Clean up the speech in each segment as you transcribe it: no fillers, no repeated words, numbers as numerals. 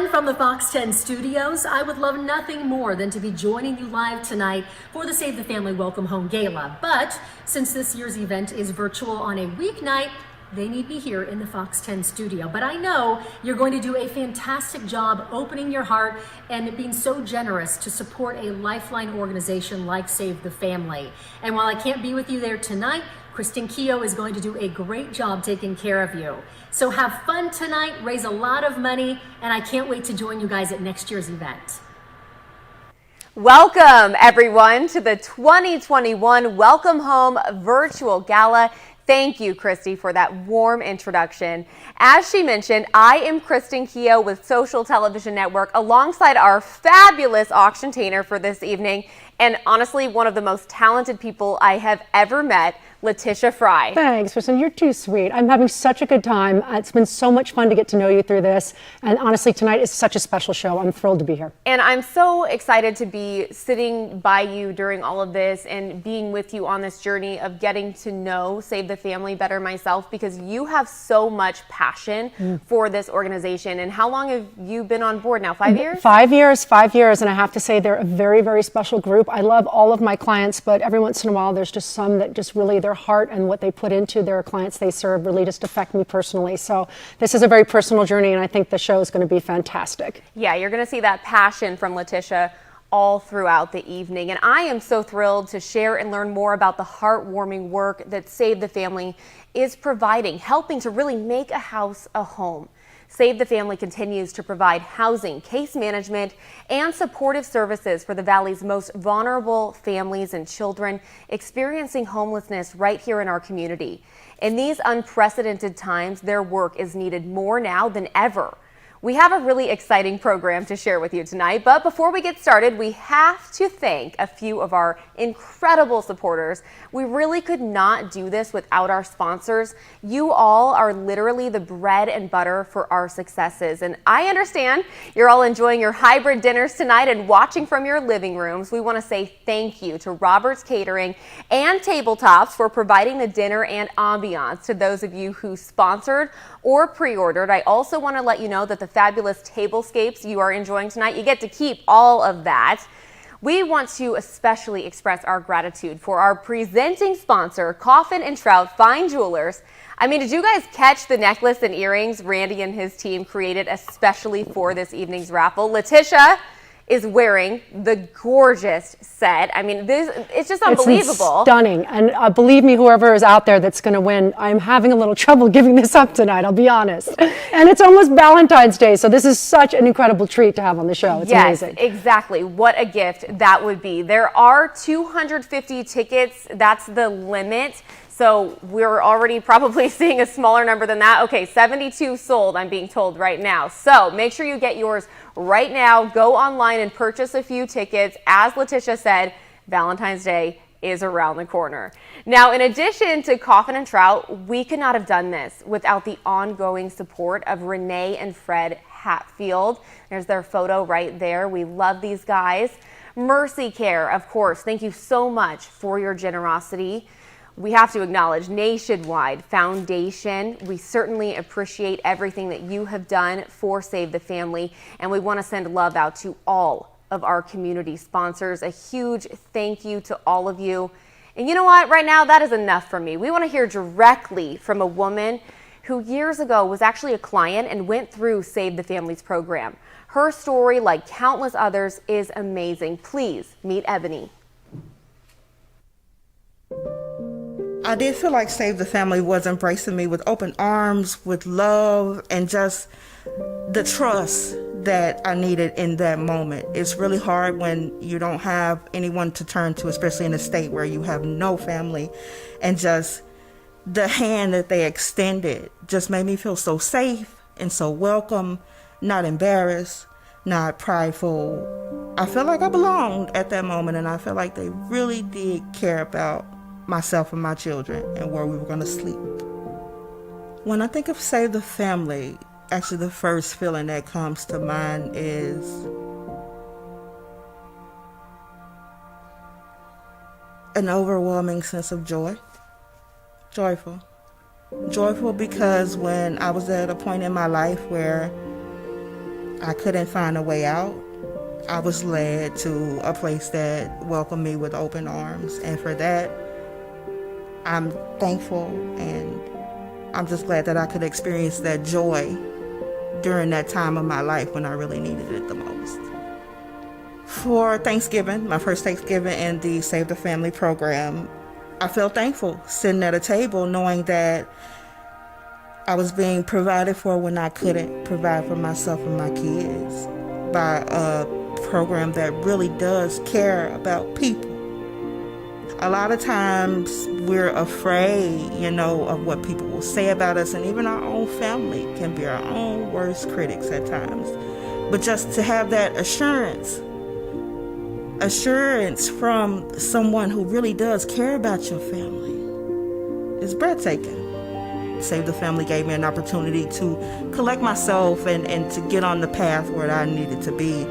everyone from the Fox 10 studios. I would love nothing more than to be joining you live tonight for the Save the Family Welcome Home Gala. But since this year's event is virtual on a weeknight, they need me here in the Fox 10 studio. But I know you're going to do a fantastic job opening your heart and being so generous to support a lifeline organization like Save the Family. And while I can't be with you there tonight, Kristen Keogh is going to do a great job taking care of you. So have fun tonight, raise a lot of money, and I can't wait to join you guys at next year's event. Welcome everyone to the 2021 Welcome Home Virtual Gala. Thank you, Christy, for that warm introduction. As she mentioned, I am Kristen Keogh with Social Television Network alongside our fabulous auctiontainer for this evening, and honestly, one of the most talented people I have ever met, Letitia Fry. Thanks, Kristen. You're too sweet. I'm having such a good time. It's been so much fun to get to know you through this. And honestly, tonight is such a special show. I'm thrilled to be here. And I'm so excited to be sitting by you during all of this and being with you on this journey of getting to know Save the Family better myself, because you have so much passion for this organization. And how long have you been on board now? 5 years? 5 years, 5 years. And I have to say they're a very, very special group. I love all of my clients, but every once in a while, there's just some that just really, their heart and what they put into their clients they serve really just affect me personally. So this is a very personal journey, and I think the show is going to be fantastic. Yeah, you're going to see that passion from Letitia all throughout the evening. And I am so thrilled to share and learn more about the heartwarming work that Save the Family is providing, helping to really make a house a home. Save the Family continues to provide housing, case management, and supportive services for the Valley's most vulnerable families and children experiencing homelessness right here in our community. In these unprecedented times, their work is needed more now than ever. We have a really exciting program to share with you tonight, but before we get started, we have to thank a few of our incredible supporters. We really could not do this without our sponsors. You all are literally the bread and butter for our successes, and I understand you're all enjoying your hybrid dinners tonight and watching from your living rooms. We want to say thank you to Robert's Catering and Tabletops for providing the dinner and ambiance to those of you who sponsored or pre-ordered. I also want to let you know that the fabulous tablescapes you are enjoying tonight, you get to keep all of that. We want to especially express our gratitude for our presenting sponsor, Coffin and Trout Fine Jewelers. I mean, did you guys catch the necklace and earrings Randy and his team created especially for this evening's raffle? Letitia is wearing the gorgeous set. I mean, it's just unbelievable. It's stunning. And believe me, whoever is out there that's going to win, I'm having a little trouble giving this up tonight, I'll be honest. And it's almost Valentine's Day, so this is such an incredible treat to have on the show. It's amazing. Yes, exactly. What a gift that would be. There are 250 tickets. That's the limit. So we're already probably seeing a smaller number than that. Okay, 72 sold, I'm being told right now. So make sure you get yours right now. Go online and purchase a few tickets. As Letitia said, Valentine's Day is around the corner. Now, in addition to Coffin and Trout, we could not have done this without the ongoing support of Renee and Fred Hatfield. There's their photo right there. We love these guys. Mercy Care, of course. Thank you so much for your generosity. We have to acknowledge Nationwide Foundation. We certainly appreciate everything that you have done for Save the Family, and we want to send love out to all of our community sponsors. A huge thank you to all of you. And you know what? Right now, that is enough for me. We want to hear directly from a woman who years ago was actually a client and went through Save the Family's program. Her story, like countless others, is amazing. Please meet Ebony. I did feel like Save the Family was embracing me with open arms, with love, and just the trust that I needed in that moment. It's really hard when you don't have anyone to turn to, especially in a state where you have no family, and just the hand that they extended just made me feel so safe and so welcome, not embarrassed, not prideful. I felt like I belonged at that moment, and I felt like they really did care about myself and my children and where we were going to sleep. When I think of Save the Family, actually the first feeling that comes to mind is an overwhelming sense of joy. Joyful because when I was at a point in my life where I couldn't find a way out, I was led to a place that welcomed me with open arms. And for that, I'm thankful, and I'm just glad that I could experience that joy during that time of my life when I really needed it the most. For Thanksgiving, my first Thanksgiving in the Save the Family program, I felt thankful sitting at a table knowing that I was being provided for when I couldn't provide for myself and my kids by a program that really does care about people. A lot of times we're afraid, of what people will say about us, and even our own family can be our own worst critics at times. But just to have that assurance from someone who really does care about your family is breathtaking. Save the Family gave me an opportunity to collect myself and to get on the path where I needed to be.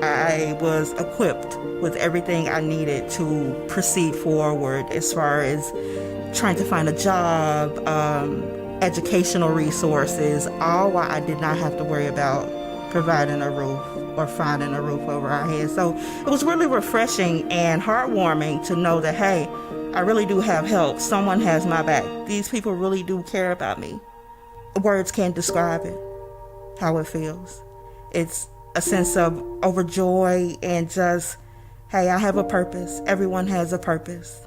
I was equipped with everything I needed to proceed forward as far as trying to find a job, educational resources, all while I did not have to worry about providing a roof or finding a roof over our heads. So it was really refreshing and heartwarming to know that, hey, I really do have help. Someone has my back. These people really do care about me. Words can't describe it, how it feels. It's a sense of overjoy and just, hey, I have a purpose. Everyone has a purpose.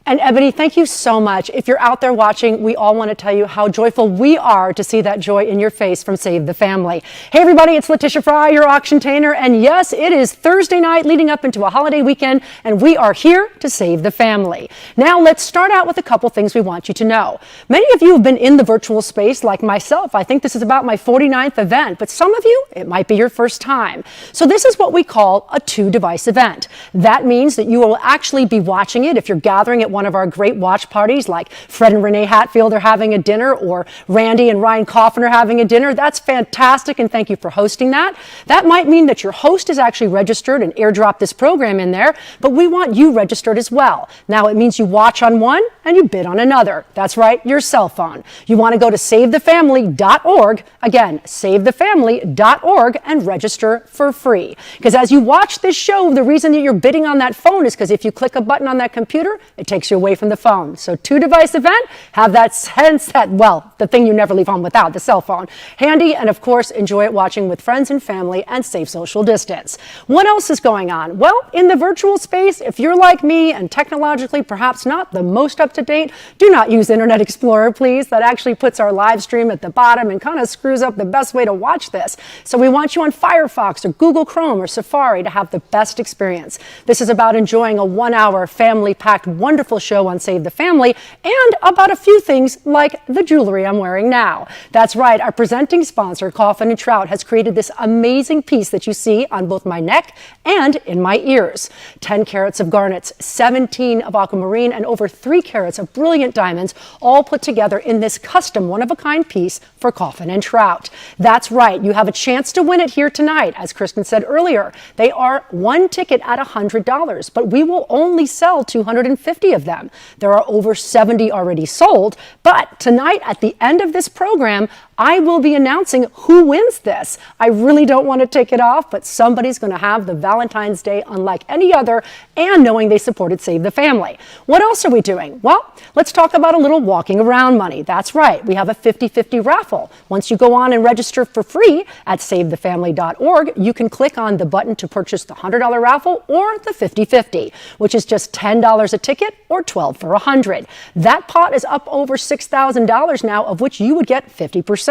And Ebony, thank you so much. If you're out there watching, we all want to tell you how joyful we are to see that joy in your face from Save the Family. Hey everybody, it's Letitia Fry, your auction-tainer, and yes, it is Thursday night leading up into a holiday weekend, and we are here to save the family. Now let's start out with a couple things we want you to know. Many of you have been in the virtual space like myself. I think this is about my 49th event, but some of you, it might be your first time. So this is what we call a two-device event. That means that you will actually be watching it if you're gathering at one of our great watch parties, like Fred and Renee Hatfield are having a dinner, or Randy and Ryan Coffin are having a dinner. That's fantastic, and thank you for hosting that. That might mean that your host is actually registered and airdropped this program in there, but we want you registered as well. Now it means you watch on one and you bid on another. That's right, your cell phone. You want to go to savethefamily.org, again, savethefamily.org, and register for free. Because as you watch this show, the reason that you're bidding on that phone is because if you click a button on that computer, it takes you away from the phone. So two-device event, have that sense that, well, the thing you never leave home without, the cell phone, handy, and of course, enjoy it watching with friends and family and safe social distance. What else is going on? Well, in the virtual space, if you're like me and technologically perhaps not the most up-to-date, do not use Internet Explorer, please. That actually puts our live stream at the bottom and kind of screws up the best way to watch this. So we want you on Firefox or Google Chrome or Safari to have the best experience. This is about enjoying a one-hour, family-packed, wonderful show on Save the Family, and about a few things like the jewelry I'm wearing now. That's right, our presenting sponsor, Coffin & Trout, has created this amazing piece that you see on both my neck and in my ears. 10 carats of garnets, 17 of aquamarine, and over 3 carats of brilliant diamonds, all put together in this custom one-of-a-kind piece for Coffin & Trout. That's right, you have a chance to win it here tonight. As Kristen said earlier, they are one ticket at $100, but we will only sell 250 of them. There are over 70 already sold, but tonight at the end of this program, I will be announcing who wins this. I really don't want to take it off, but somebody's going to have the Valentine's Day unlike any other, and knowing they supported Save the Family. What else are we doing? Well, let's talk about a little walking around money. That's right, we have a 50-50 raffle. Once you go on and register for free at savethefamily.org, you can click on the button to purchase the $100 raffle or the 50-50, which is just $10 a ticket or $12 for $100. That pot is up over $6,000 now, of which you would get 50%.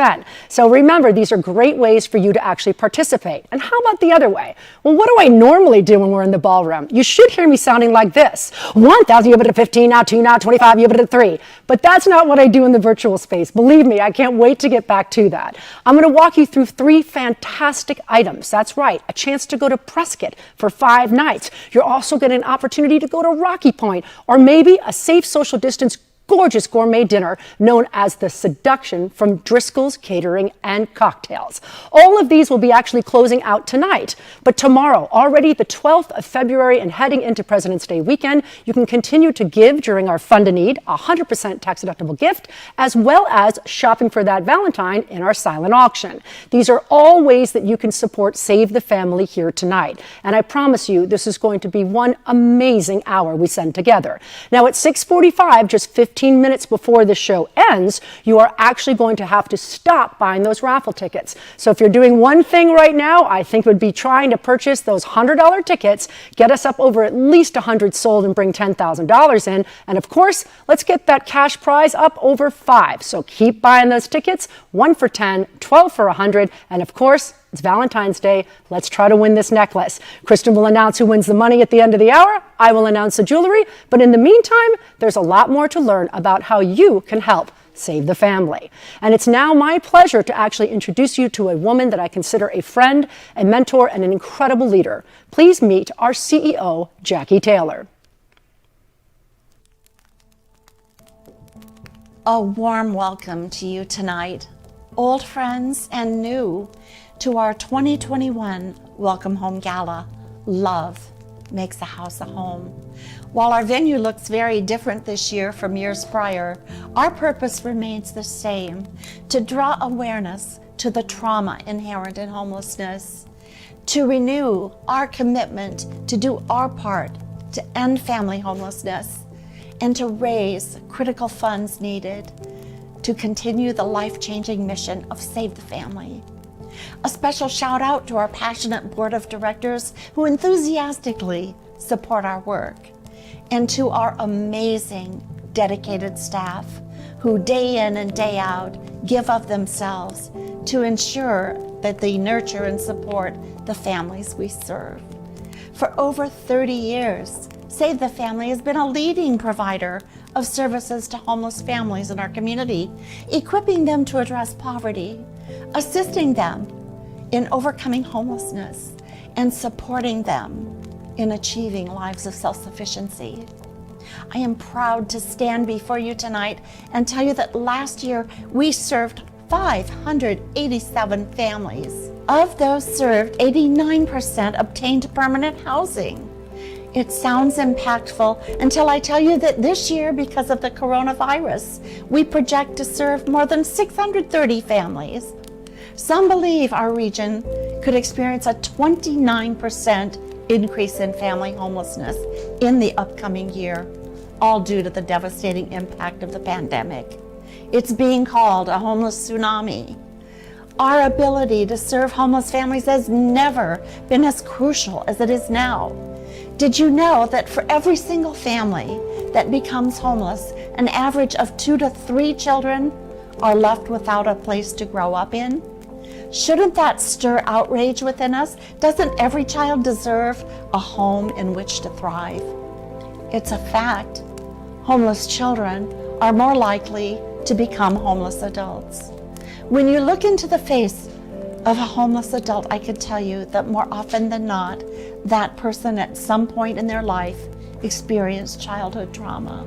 So remember, these are great ways for you to actually participate. And how about the other way? Well, what do I normally do when we're in the ballroom? You should hear me sounding like this. 1,000, you bid at 15, now 2, now 25, you bid at 3. But that's not what I do in the virtual space. Believe me, I can't wait to get back to that. I'm going to walk you through 3 fantastic items. That's right, a chance to go to Prescott for 5 nights. You're also getting an opportunity to go to Rocky Point, or maybe a safe social distance gorgeous gourmet dinner known as the Seduction from Driscoll's Catering and Cocktails. All of these will be actually closing out tonight, but tomorrow, already the 12th of February and heading into President's Day weekend, you can continue to give during our Fund a Need, 100% tax-deductible gift, as well as shopping for that Valentine in our silent auction. These are all ways that you can support Save the Family here tonight, and I promise you this is going to be one amazing hour we send together. Now at 6:45, just 15 minutes before the show ends, you are actually going to have to stop buying those raffle tickets. So if you're doing one thing right now, I think it would be trying to purchase those $100 tickets, get us up over at least 100 sold and bring $10,000 in. And of course, let's get that cash prize up over 5. So keep buying those tickets, 1 for 10, 12 for 100, and of course, it's Valentine's Day. Let's try to win this necklace. Kristen will announce who wins the money at the end of the hour. I will announce the jewelry. But in the meantime, there's a lot more to learn about how you can help save the family. And it's now my pleasure to actually introduce you to a woman that I consider a friend, a mentor, and an incredible leader. Please meet our CEO, Jackie Taylor. A warm welcome to you tonight, old friends and new, to our 2021 Welcome Home Gala. Love makes a house a home. While our venue looks very different this year from years prior, our purpose remains the same: to draw awareness to the trauma inherent in homelessness, to renew our commitment to do our part to end family homelessness, and to raise critical funds needed to continue the life-changing mission of Save the Family. A special shout out to our passionate board of directors who enthusiastically support our work, and to our amazing, dedicated staff who day in and day out give of themselves to ensure that they nurture and support the families we serve. For over 30 years, Save the Family has been a leading provider of services to homeless families in our community, equipping them to address poverty, assisting them in overcoming homelessness, and supporting them in achieving lives of self-sufficiency. I am proud to stand before you tonight and tell you that last year we served 587 families. Of those served, 89% obtained permanent housing. It sounds impactful until I tell you that this year, because of the coronavirus, we project to serve more than 630 families. Some believe our region could experience a 29% increase in family homelessness in the upcoming year, all due to the devastating impact of the pandemic. It's being called a homeless tsunami. Our ability to serve homeless families has never been as crucial as it is now. Did you know that for every single family that becomes homeless, an average of 2 to 3 children are left without a place to grow up in? Shouldn't that stir outrage within us? Doesn't every child deserve a home in which to thrive? It's a fact. Homeless children are more likely to become homeless adults. When you look into the face of a homeless adult, I can tell you that more often than not, that person at some point in their life experienced childhood trauma.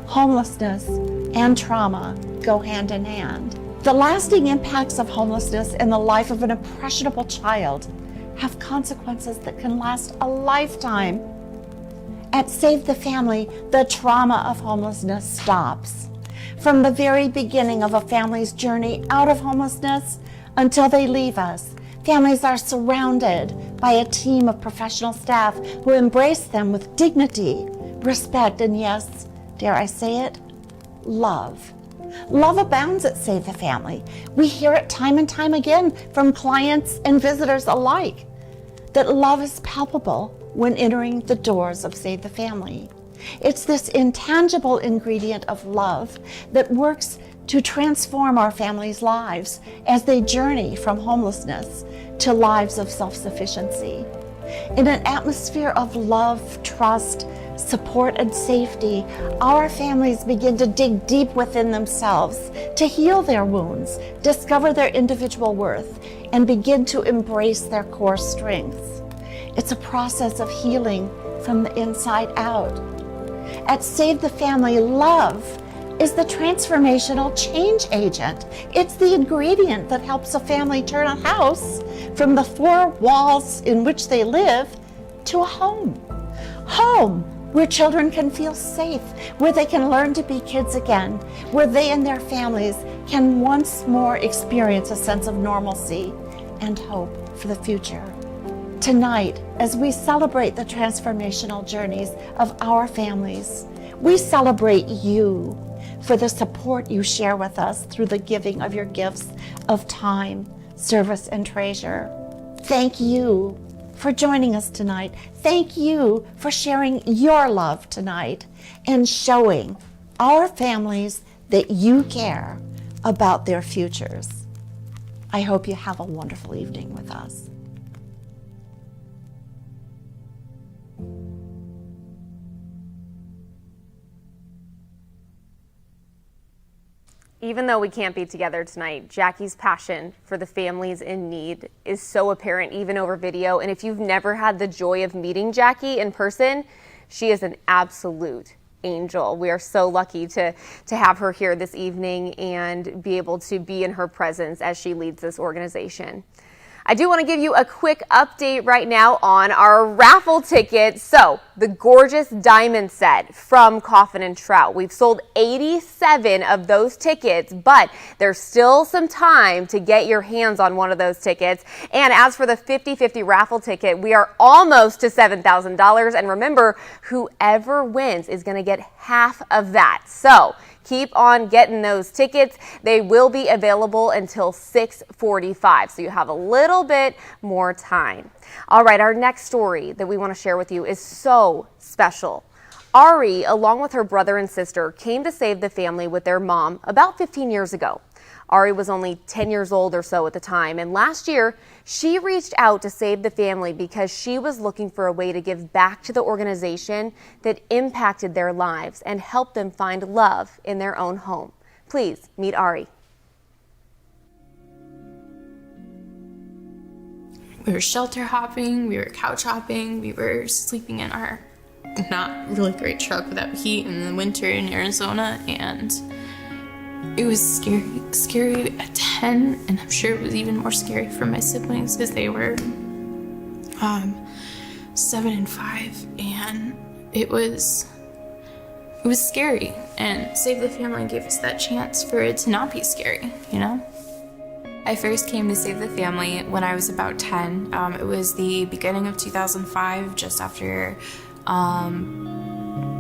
Homelessness and trauma go hand in hand. The lasting impacts of homelessness in the life of an impressionable child have consequences that can last a lifetime. At Save the Family, the trauma of homelessness stops. From the very beginning of a family's journey out of homelessness until they leave us, families are surrounded by a team of professional staff who embrace them with dignity, respect, and yes, dare I say it, love. Love abounds at Save the Family. We hear it time and time again from clients and visitors alike, that love is palpable when entering the doors of Save the Family. It's this intangible ingredient of love that works to transform our families' lives as they journey from homelessness to lives of self-sufficiency. In an atmosphere of love, trust, support, and safety, our families begin to dig deep within themselves to heal their wounds, discover their individual worth, and begin to embrace their core strengths. It's a process of healing from the inside out. At Save the Family, love is the transformational change agent. It's the ingredient that helps a family turn a house from the four walls in which they live to a home. Home where children can feel safe, where they can learn to be kids again, where they and their families can once more experience a sense of normalcy and hope for the future. Tonight, as we celebrate the transformational journeys of our families, we celebrate you for the support you share with us through the giving of your gifts of time, service, and treasure. Thank you for joining us tonight. Thank you for sharing your love tonight and showing our families that you care about their futures. I hope you have a wonderful evening with us. Even though we can't be together tonight, Jackie's passion for the families in need is so apparent even over video. And if you've never had the joy of meeting Jackie in person, she is an absolute angel. We are so lucky to have her here this evening and be able to be in her presence as she leads this organization. I do want to give you a quick update right now on our raffle tickets. So the gorgeous diamond set from Coffin and Trout. We've sold 87 of those tickets, but there's still some time to get your hands on one of those tickets. And as for the 50-50 raffle ticket, we are almost to $7,000. And remember, whoever wins is going to get half of that. So keep on getting those tickets. They will be available until 6:45, so you have a little bit more time. All right, our next story that we want to share with you is so special. Ari, along with her brother and sister, came to save the family with their mom about 15 years ago. Ari was only 10 years old or so at the time, and last year she reached out to save the family because she was looking for a way to give back to the organization that impacted their lives and help them find love in their own home. Please meet Ari. We were shelter hopping, we were couch hopping, we were sleeping in our not really great truck without heat in the winter in Arizona, and it was scary at 10, and I'm sure it was even more scary for my siblings because they were 7 and 5, and it was scary. And Save the Family gave us that chance for it to not be scary, you know? I first came to Save the Family when I was about 10. It was the beginning of 2005, just after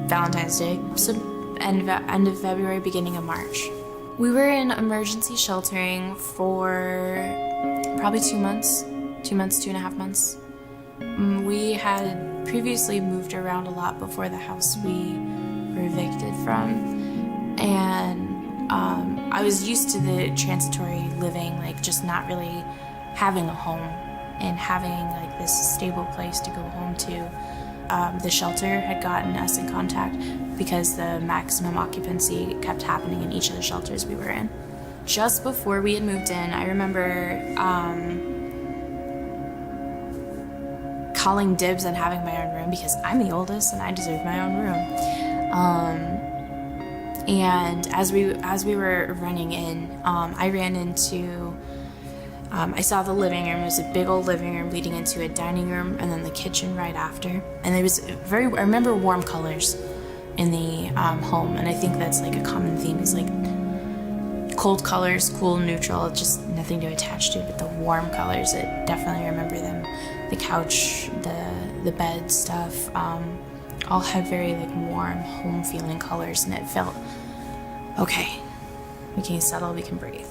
Valentine's Day, so end of February, beginning of March. We were in emergency sheltering for probably 2 months, 2.5 months. We had previously moved around a lot before the house we were evicted from, and I was used to the transitory living, like just not really having a home and having like this stable place to go home to. The shelter had gotten us in contact because the maximum occupancy kept happening in each of the shelters we were in. Just before we had moved in, I remember calling dibs on having my own room because I'm the oldest and I deserve my own room. And as we were running in, I ran into, I saw the living room. It was a big old living room leading into a dining room and then the kitchen right after. And there was I remember warm colors in the home, and I think that's like a common theme, is like cold colors, cool, neutral, just nothing to attach to, but the warm colors, I definitely remember them. The couch, the bed stuff, all had very like warm, home feeling colors, and it felt, okay, we can settle, we can breathe.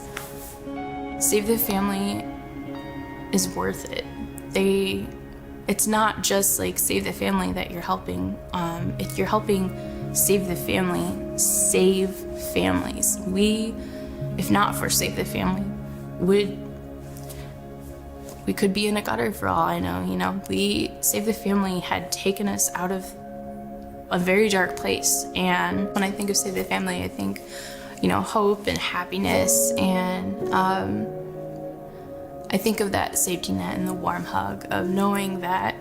Save the Family is worth it. It's not just like Save the Family that you're helping. If you're helping Save the Family, save families. We, if not for Save the Family, we could be in a gutter for all I know, you know. Save the Family had taken us out of a very dark place, and when I think of Save the Family, I think, you know, hope and happiness, and I think of that safety net and the warm hug of knowing that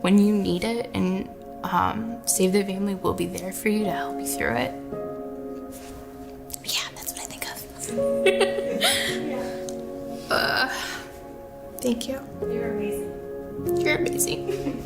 when you need it and Save the Family will be there for you to help you through it. Yeah, that's what I think of. Thank you. You're amazing. You're amazing.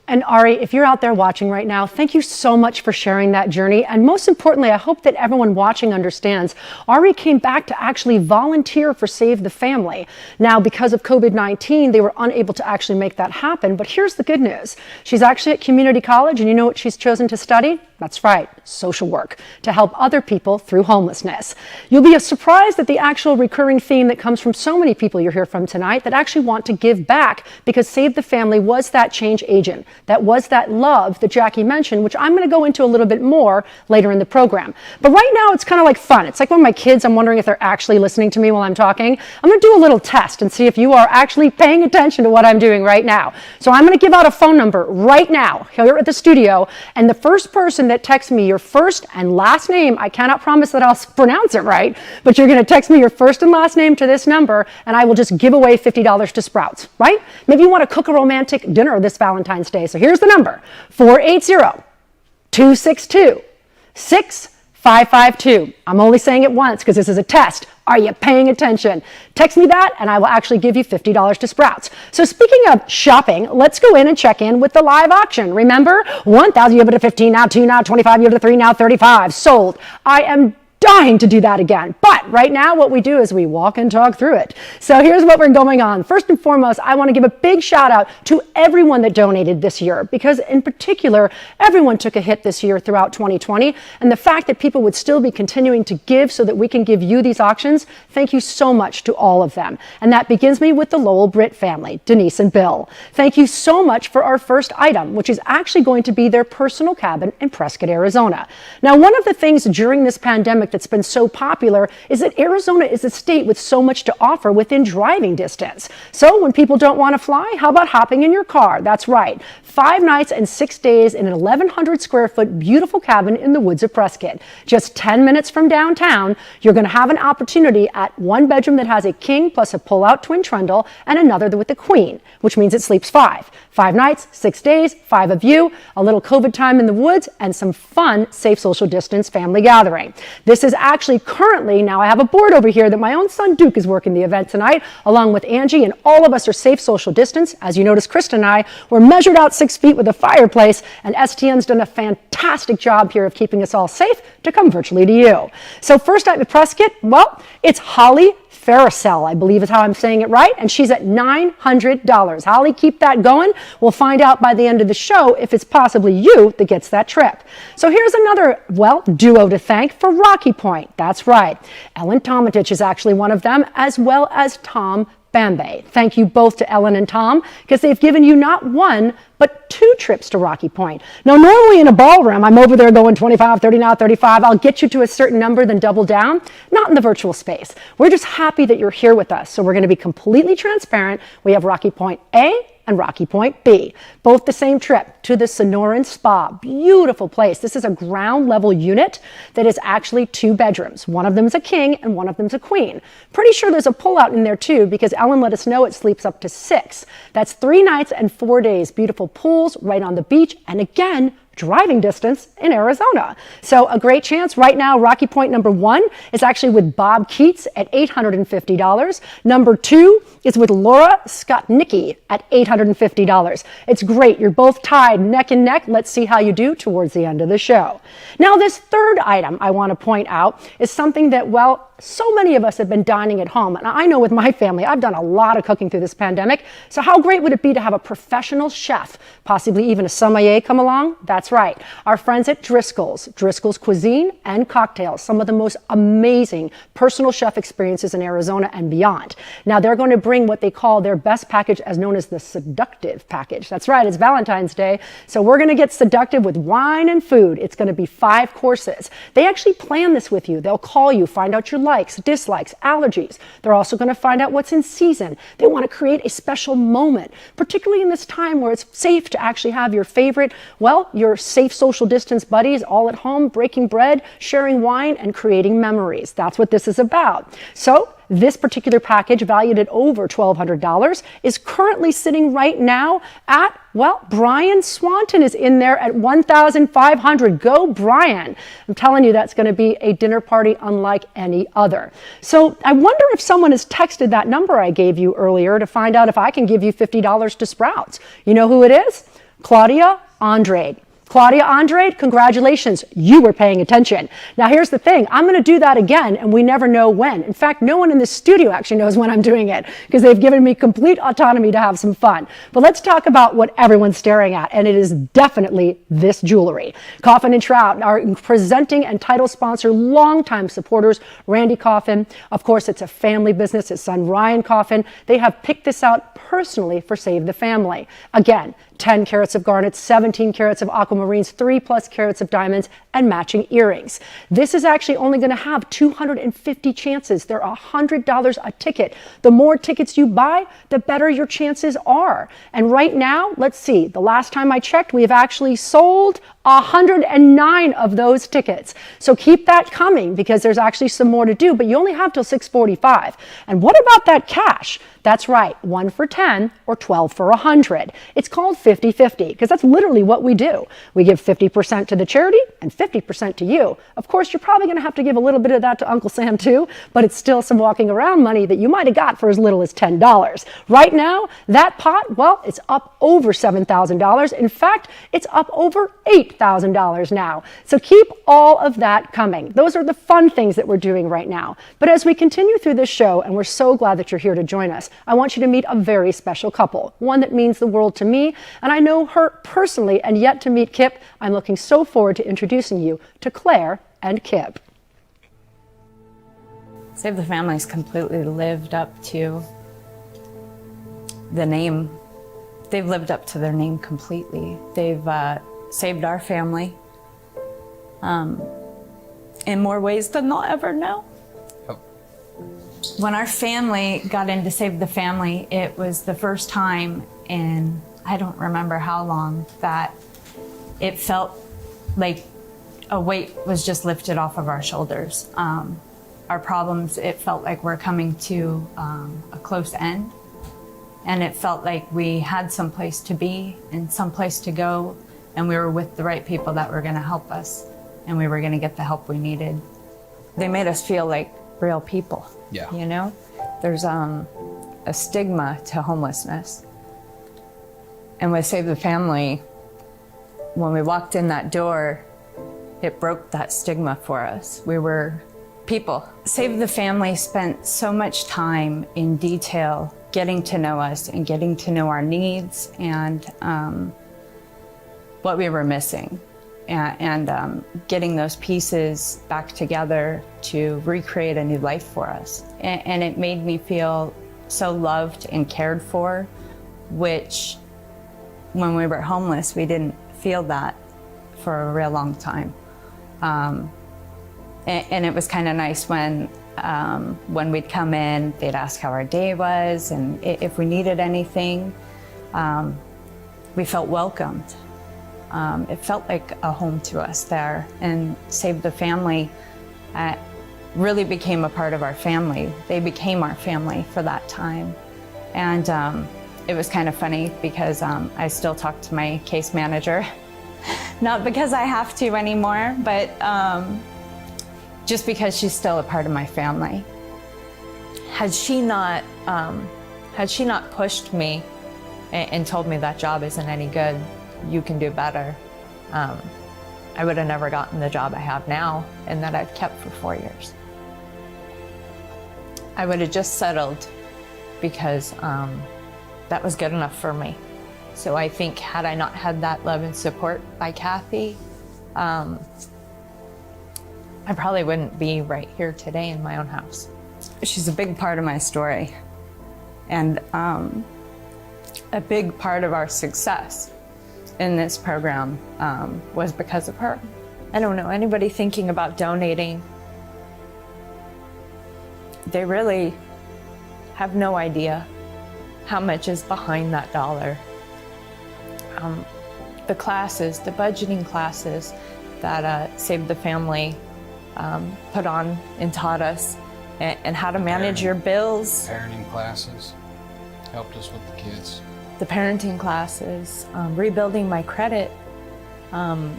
And Ari, if you're out there watching right now, thank you so much for sharing that journey. And most importantly, I hope that everyone watching understands Ari came back to actually volunteer for Save the Family. Now, because of COVID-19, they were unable to actually make that happen. But here's the good news. She's actually at community college, and you know what she's chosen to study? That's right, social work, to help other people through homelessness. You'll be surprised at the actual recurring theme that comes from so many people you'll hear from tonight that actually want to give back, because Save the Family was that change agent. That was that love that Jackie mentioned, which I'm going to go into a little bit more later in the program. But right now, it's kind of like fun. It's like when my kids, I'm wondering if they're actually listening to me while I'm talking. I'm going to do a little test and see if you are actually paying attention to what I'm doing right now. So I'm going to give out a phone number right now here at the studio, and the first person that texts me your first and last name, I cannot promise that I'll pronounce it right, but you're going to text me your first and last name to this number, and I will just give away $50 to Sprouts, right? Maybe you want to cook a romantic dinner this Valentine's Day. So here's the number, 480-262-6552. I'm only saying it once because this is a test. Are you paying attention? Text me that and I will actually give you $50 to Sprouts. So speaking of shopping, let's go in and check in with the live auction. Remember, 1,000, you have it at 15, now 2, now 25, you have it at 3, now 35. Sold. I am dying to do that again. But right now, what we do is we walk and talk through it. So here's what we're going on. First and foremost, I want to give a big shout out to everyone that donated this year, because in particular, everyone took a hit this year throughout 2020. And the fact that people would still be continuing to give so that we can give you these auctions, thank you so much to all of them. And that begins me with the Lowell Britt family, Denise and Bill. Thank you so much for our first item, which is actually going to be their personal cabin in Prescott, Arizona. Now, one of the things during this pandemic that's been so popular is that Arizona is a state with so much to offer within driving distance. So when people don't want to fly, how about hopping in your car? That's right. 5 nights and 6 days in an 1,100 square foot beautiful cabin in the woods of Prescott. Just 10 minutes from downtown, you're going to have an opportunity at one bedroom that has a king plus a pull-out twin trundle and another with a queen, which means it sleeps 5. 5 nights, 6 days, 5 of you, a little COVID time in the woods, and some fun, safe social distance family gathering. This is actually currently, now I have a board over here that my own son Duke is working the event tonight, along with Angie, and all of us are safe social distance. As you notice, Krista and I were measured out 6 feet with a fireplace, and STN's done a fantastic job here of keeping us all safe to come virtually to you. So first up at Prescott, well, it's Holly Farrisell, I believe is how I'm saying it right, and she's at $900. Holly, keep that going. We'll find out by the end of the show if it's possibly you that gets that trip. So here's another, well, duo to thank for Rocky Point. That's right. Ellen Tomatich is actually one of them, as well as Tom Bambe. Thank you both to Ellen and Tom, because they've given you not one, but 2 trips to Rocky Point. Now, normally in a ballroom, I'm over there going 25, 30, now 35. I'll get you to a certain number, then double down. Not in the virtual space. We're just happy that you're here with us. So we're going to be completely transparent. We have Rocky Point A and Rocky Point B, both the same trip to the Sonoran Spa. Beautiful place. This is a ground level unit that is actually 2 bedrooms. One of them is a king and one of them is a queen. Pretty sure there's a pullout in there too, because Ellen let us know it sleeps up to 6. That's 3 nights and 4 days. Beautiful pools right on the beach, and again, driving distance in Arizona. So a great chance. Right now, Rocky Point number 1 is actually with Bob Keats at $850. Number 2 is with Laura Skotnicki at $850. It's great. You're both tied neck and neck. Let's see how you do towards the end of the show. Now, this third item I want to point out is something that, well, so many of us have been dining at home. And I know with my family, I've done a lot of cooking through this pandemic. So how great would it be to have a professional chef, possibly even a sommelier, come along? That's right. Our friends at Driscoll's Cuisine and Cocktails, some of the most amazing personal chef experiences in Arizona and beyond. Now, they're going to bring what they call their best package, as known as the seductive package. That's right. It's Valentine's Day. So we're going to get seductive with wine and food. It's going to be 5 courses. They actually plan this with you. They'll call you, find out your likes, dislikes, allergies. They're also going to find out what's in season. They want to create a special moment, particularly in this time where it's safe to actually have your favorite, well, your your safe social distance buddies all at home, breaking bread, sharing wine, and creating memories. That's what this is about. So this particular package, valued at over $1,200, is currently sitting right now at, well, Brian Swanton is in there at $1,500. Go, Brian. I'm telling you, that's going to be a dinner party unlike any other. So I wonder if someone has texted that number I gave you earlier to find out if I can give you $50 to Sprouts. You know who it is? Claudia Andrade. Claudia Andrade, congratulations, you were paying attention. Now here's the thing, I'm going to do that again and we never know when. In fact, no one in the studio actually knows when I'm doing it because they've given me complete autonomy to have some fun. But let's talk about what everyone's staring at, and it is definitely this jewelry. Coffin and Trout, our presenting and title sponsor, longtime supporters, Randy Coffin. Of course, it's a family business, his son Ryan Coffin. They have picked this out personally for Save the Family. Again, 10 carats of garnets, 17 carats of aquamarines, 3+ carats of diamonds, and matching earrings. This is actually only going to have 250 chances. They're $100 a ticket. The more tickets you buy, the better your chances are. And right now, let's see, the last time I checked, we have actually sold 109 of those tickets. So keep that coming because there's actually some more to do, but you only have till 6:45. And what about that cash? That's right, 1 for 10 or 12 for 100. It's called 50-50 because that's literally what we do. We give 50% to the charity and 50% to you. Of course, you're probably going to have to give a little bit of that to Uncle Sam too, but it's still some walking around money that you might have got for as little as $10. Right now, that pot, well, it's up over $7,000. In fact, it's up over $8,000 now. So keep all of that coming. Those are the fun things that we're doing right now. But as we continue through this show, and we're so glad that you're here to join us, I want you to meet a very special couple, one that means the world to me, and I know her personally, and yet to meet Kip, I'm looking so forward to introducing you to Claire and Kip. Save the Family's completely lived up to the name. They've lived up to their name completely. They've saved our family in more ways than they'll ever know. When our family got into Save the Family, it was the first time in, I don't remember how long, that it felt like a weight was just lifted off of our shoulders. Our problems, it felt like we're coming to a close end. And it felt like we had some place to be and some place to go, and we were with the right people that were gonna help us, and we were gonna get the help we needed. They made us feel like real people. Yeah. You know, there's a stigma to homelessness. And with Save the Family, when we walked in that door, it broke that stigma for us. We were people. Save the Family spent so much time in detail getting to know us and getting to know our needs and what we were missing. And getting those pieces back together to recreate a new life for us. And it made me feel so loved and cared for, which when we were homeless, we didn't feel that for a real long time. And it was kind of nice when we'd come in, they'd ask how our day was, and if we needed anything, we felt welcomed. It felt like a home to us there, and Save the Family really became a part of our family. They became our family for that time. And it was kind of funny because I still talk to my case manager, not because I have to anymore, but just because she's still a part of my family. Had she not pushed me and told me that job isn't any good, you can do better, I would have never gotten the job I have now and that I've kept for 4 years. I would have just settled because that was good enough for me. So I think had I not had that love and support by Kathy, I probably wouldn't be right here today in my own house. She's a big part of my story and a big part of our success in this program was because of her. I don't know, anybody thinking about donating, they really have no idea how much is behind that dollar. the classes, the budgeting classes that Save the Family put on and taught us, and how to manage your bills. Parenting classes helped us with the kids. The parenting classes, rebuilding my credit, the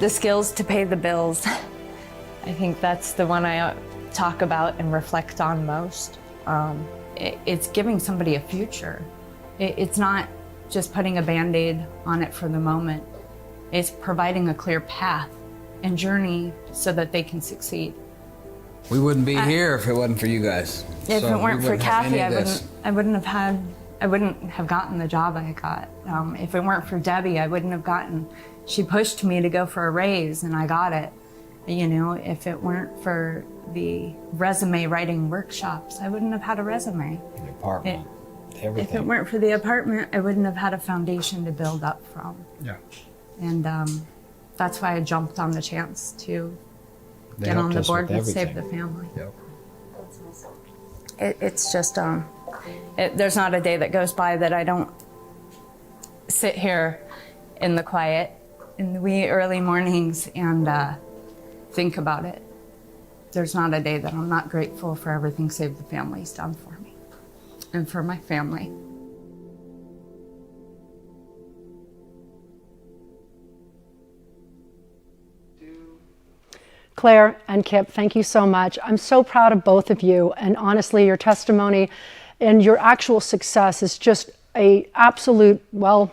skills to pay the bills. I think that's the one I talk about and reflect on most. It's giving somebody a future. It's not just putting a Band-Aid on it for the moment. It's providing a clear path and journey so that they can succeed. We wouldn't be here if it wasn't for you guys. If So it weren't we for wouldn't have Kathy, any of this. I wouldn't have gotten the job I got. If it weren't for Debbie, I wouldn't have gotten. She pushed me to go for a raise, and I got it. You know, if it weren't for the resume writing workshops, I wouldn't have had a resume. The apartment, everything. If it weren't for the apartment, I wouldn't have had a foundation to build up from. Yeah. And that's why I jumped on the chance to They get on helped the us board with with Save everything. the Family. Yep. It's just, there's not a day that goes by that I don't sit here in the quiet, in the wee early mornings, and think about it. There's not a day that I'm not grateful for everything Save the Family's done for me and for my family. Claire and Kip, thank you so much. I'm so proud of both of you, and honestly, your testimony and your actual success is just a absolute, well,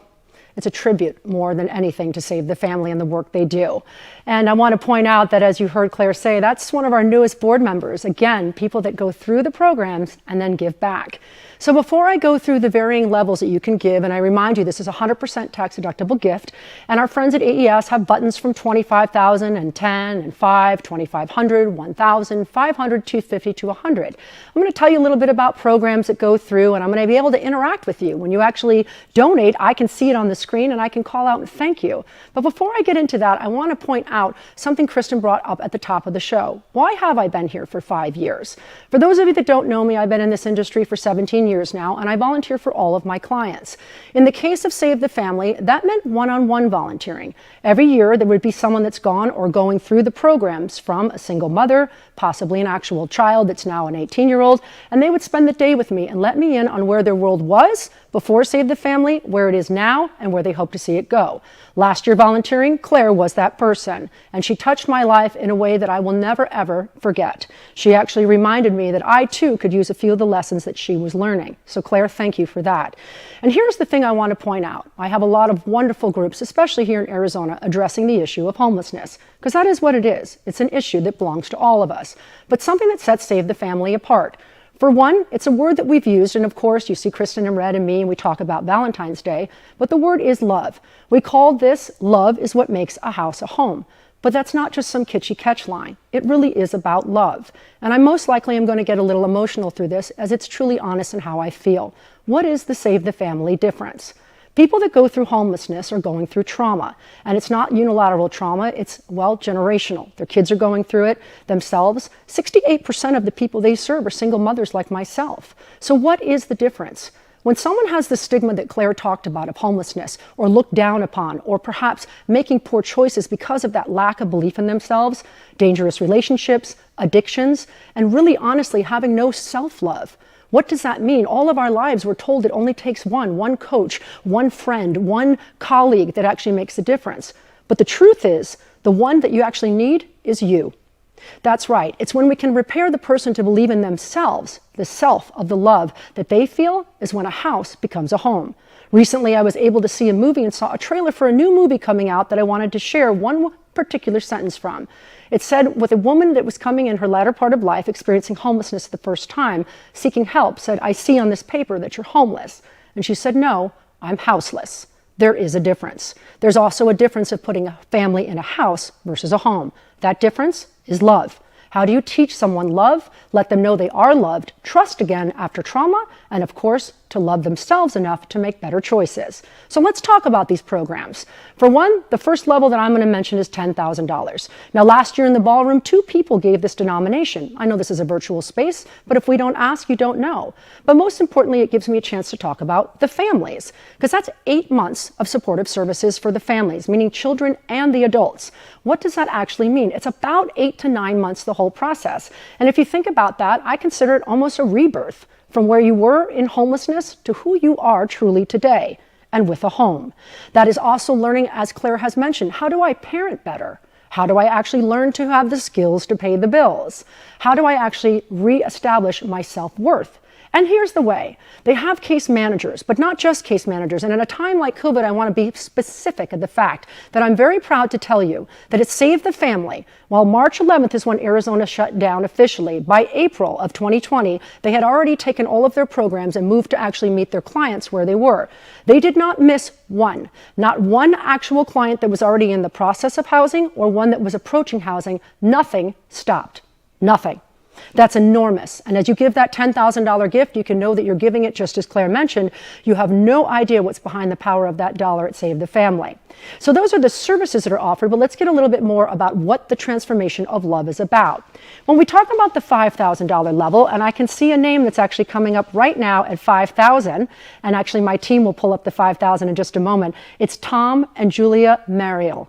it's a tribute more than anything to Save the Family and the work they do. And I want to point out that, as you heard Claire say, that's one of our newest board members. Again, people that go through the programs and then give back. So before I go through the varying levels that you can give, and I remind you, this is a 100% tax deductible gift, and our friends at AES have buttons from $25,000 and $10,000 and $5,000, $2,500, $1,000, $500, $250 to $100. I'm going to tell you a little bit about programs that go through, and I'm going to be able to interact with you. When you actually donate, I can see it on the screen and I can call out and thank you. But before I get into that, I want to point out something Kristen brought up at the top of the show. Why have I been here for 5 years? For those of you that don't know me, I've been in this industry for 17 years now, and I volunteer for all of my clients. In the case of Save the Family, that meant one-on-one volunteering. Every year, there would be someone that's gone or going through the programs, from a single mother, possibly an actual child that's now an 18-year-old, and they would spend the day with me and let me in on where their world was before Save the Family, where it is now, and where they hope to see it go. Last year volunteering, Claire was that person, and she touched my life in a way that I will never, ever forget. She actually reminded me that I, too, could use a few of the lessons that she was learning. So Claire, thank you for that. And here's the thing I want to point out. I have a lot of wonderful groups, especially here in Arizona, addressing the issue of homelessness, because that is what it is. It's an issue that belongs to all of us, but something that sets Save the Family apart. For one, it's a word that we've used, and of course, you see Kristen and Red and me, and we talk about Valentine's Day, but the word is love. We called this "Love is what makes a house a home." But that's not just some kitschy catch line. It really is about love. And I most likely am going to get a little emotional through this, as it's truly honest in how I feel. What is the Save the Family difference? People that go through homelessness are going through trauma, and it's not unilateral trauma, it's, well, generational. Their kids are going through it themselves. 68% of the people they serve are single mothers like myself. So what is the difference? When someone has the stigma that Claire talked about of homelessness, or looked down upon, or perhaps making poor choices because of that lack of belief in themselves, dangerous relationships, addictions, and really honestly having no self-love, what does that mean? All of our lives we're told it only takes one coach, one friend, one colleague that actually makes a difference. But the truth is, the one that you actually need is you. That's right. It's when we can repair the person to believe in themselves, the self of the love that they feel, is when a house becomes a home. Recently, I was able to see a movie and saw a trailer for a new movie coming out that I wanted to share one particular sentence from. It said, with a woman that was coming in her latter part of life, experiencing homelessness the first time, seeking help, said, "I see on this paper that you're homeless." And she said, "No, I'm houseless." There is a difference. There's also a difference of putting a family in a house versus a home. That difference is love. How do you teach someone love, let them know they are loved, trust again after trauma, and of course, to love themselves enough to make better choices? So let's talk about these programs. For one, the first level that I'm going to mention is $10,000. Now, last year in the ballroom, 2 people gave this denomination. I know this is a virtual space, but if we don't ask, you don't know. But most importantly, it gives me a chance to talk about the families, because that's 8 months of supportive services for the families, meaning children and the adults. What does that actually mean? It's about 8 to 9 months, the whole process. And if you think about that, I consider it almost a rebirth from where you were in homelessness to who you are truly today, and with a home. That is also learning, as Claire has mentioned, how do I parent better? How do I actually learn to have the skills to pay the bills? How do I actually reestablish my self-worth? And here's the way. They have case managers, but not just case managers. And in a time like COVID, I want to be specific at the fact that I'm very proud to tell you that it saved the family. While March 11th is when Arizona shut down officially, by April of 2020, they had already taken all of their programs and moved to actually meet their clients where they were. They did not miss one. Not one actual client that was already in the process of housing or one that was approaching housing. Nothing stopped. Nothing. That's enormous. And as you give that $10,000 gift, you can know that you're giving it, just as Claire mentioned. You have no idea what's behind the power of that dollar at Save the Family. So those are the services that are offered, but let's get a little bit more about what the transformation of love is about. When we talk about the $5,000 level, and I can see a name that's actually coming up right now at $5,000, and actually my team will pull up the $5,000 in just a moment. It's Tom and Julia Mariel.